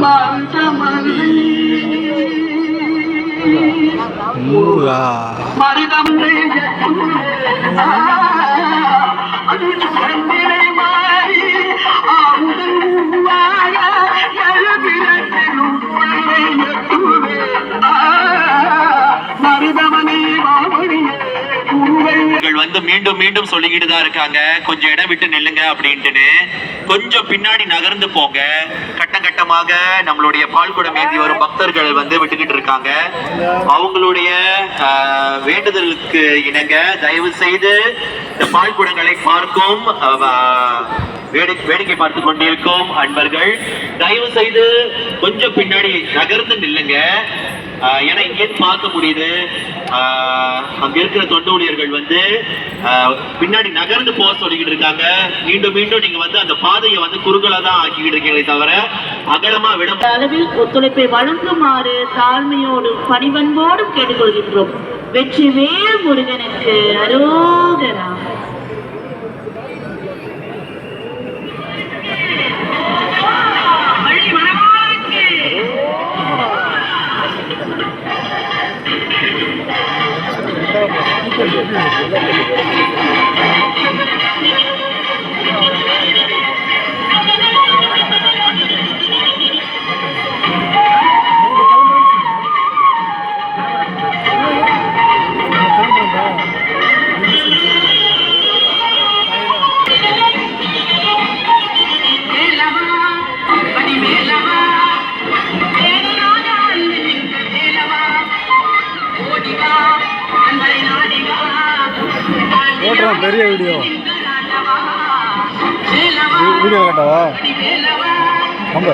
மருதம் வந்து மீண்டும் மீண்டும் சொல்லிக்கிட்டு தான் இருக்காங்க, கொஞ்சம் இடம் விட்டு நில்லுங்க அப்படின்ட்டு. கொஞ்சம் பின்னாடி நகர்ந்து போங்க. கட்டம் கட்டமாக நம்மளுடைய பால்குடம் ஏந்தி வரும் பக்தர்கள் வந்து விட்டுக்கிட்டு இருக்காங்க. அவங்களுடைய வேண்டுதலுக்கு இணங்க தயவு செய்து இந்த பால்குடங்களை பார்க்கும் வேடிக்கை பார்த்து கொண்டிருக்கும் அன்பர்கள் தயவு செய்து கொஞ்சம் பின்னாடி நகர்ந்து நில்லுங்க. ஏன்னா இங்கேருந்து பார்க்க முடியுது அங்க இருக்கிற தொண்டு ஊழியர்கள் வந்து பின்னாடி நகர்ந்து போக சொல்லிக்கிட்டு இருக்காங்க. மீண்டும் மீண்டும் நீங்க வந்து அந்த பாதையை வந்து குறுகலா தான் ஆக்கிக்கிட்டு இருக்கீங்களே தவிர அகலமா விட அளவில் ஒத்துழைப்பை வழங்குமாறு தாழ்மையோடும் பணிவன்போடும் கேட்டுக்கொள்கின்றோம். வெற்றிவேல் முருகனுக்கு அரோகரா. பெரிய வீடியோ கட்டவா நம்ம